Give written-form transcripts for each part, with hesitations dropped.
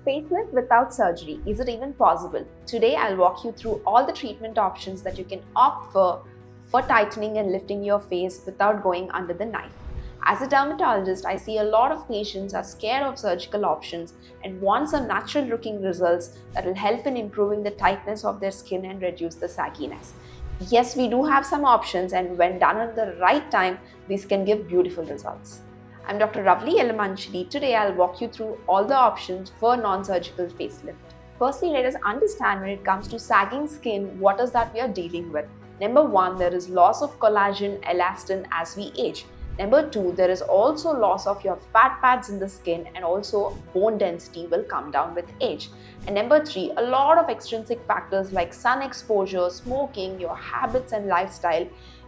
Facelift without surgery, is it even possible? Today I'll walk you through all the treatment options that you can opt for tightening and lifting your face without going under the knife. As a dermatologist, I see a lot of patients are scared of surgical options and want some natural looking results that will help in improving the tightness of their skin and reduce the sagginess. Yes, we do have some options, and when done at the right time, these can give beautiful results. I'm Dr. Ravali Yalamanchili. Today I'll walk you through all the options for non-surgical facelift. Firstly, let us understand when it comes to sagging skin, what is that we are dealing with. Number 1, there is loss of collagen, elastin as we age. Number 2, there is also loss of your fat pads in the skin, and also bone density will come down with age. And number 3, a lot of extrinsic factors like sun exposure, smoking, your habits and lifestyle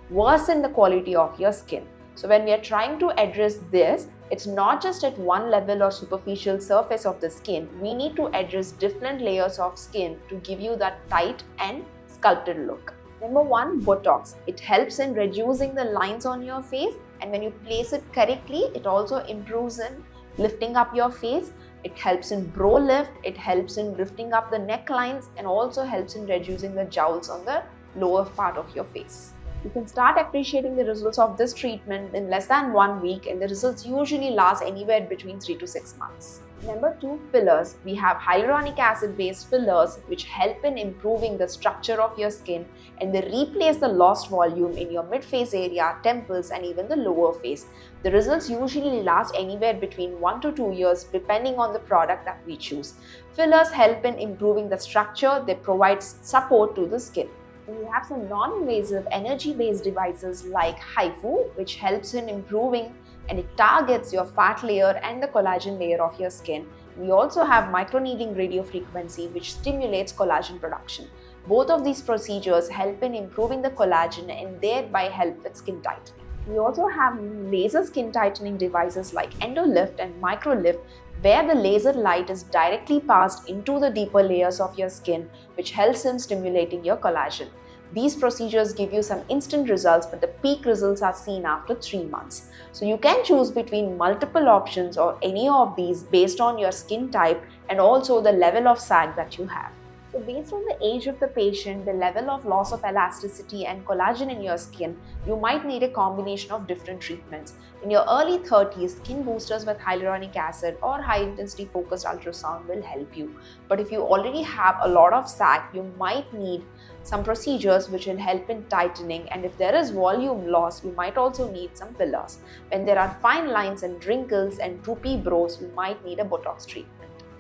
worsen the quality of your skin. So when we are trying to address this, it's not just at one level or superficial surface of the skin. We need to address different layers of skin to give you that tight and sculpted look. Number 1, Botox. It helps in reducing the lines on your face, and when you place it correctly, it also improves in lifting up your face. It helps in brow lift, it helps in lifting up the necklines, and also helps in reducing the jowls on the lower part of your face. You can start appreciating the results of this treatment in less than 1 week, and the results usually last anywhere between 3 to 6 months. Number 2, fillers. We have hyaluronic acid based fillers which help in improving the structure of your skin, and they replace the lost volume in your mid-face area, temples, and even the lower face. The results usually last anywhere between 1 to 2 years depending on the product that we choose. Fillers help in improving the structure. They provide support to the skin. We have some non-invasive energy-based devices like HIFU, which helps in improving, and it targets your fat layer and the collagen layer of your skin. We also have microneedling radiofrequency, which stimulates collagen production. Both of these procedures help in improving the collagen and thereby help with skin tightening. We also have laser skin tightening devices like Endolift and Microlift, where the laser light is directly passed into the deeper layers of your skin, which helps in stimulating your collagen. These procedures give you some instant results, but the peak results are seen after 3 months. So you can choose between multiple options or any of these based on your skin type and also the level of sag that you have. So based on the age of the patient, the level of loss of elasticity and collagen in your skin, you might need a combination of different treatments. In your early 30s, skin boosters with hyaluronic acid or high intensity focused ultrasound will help you. But if you already have a lot of sag, you might need some procedures which will help in tightening, and if there is volume loss, you might also need some fillers. When there are fine lines and wrinkles and droopy brows, you might need a Botox treatment.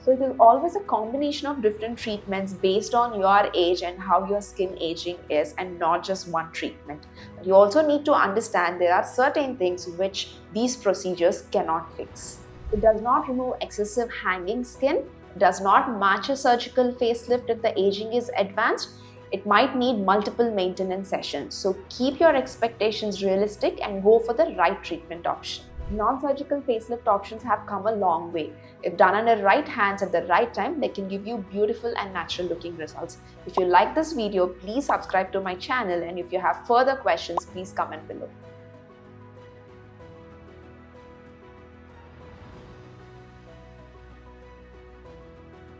So it is always a combination of different treatments based on your age and how your skin aging is, and not just one treatment. But you also need to understand there are certain things which these procedures cannot fix. It does not remove excessive hanging skin, does not match a surgical facelift if the aging is advanced. It might need multiple maintenance sessions. So keep your expectations realistic and go for the right treatment option. Non-surgical facelift options have come a long way. If done in the right hands at the right time, they can give you beautiful and natural looking results. If you like this video, please subscribe to my channel, and if you have further questions, please comment below.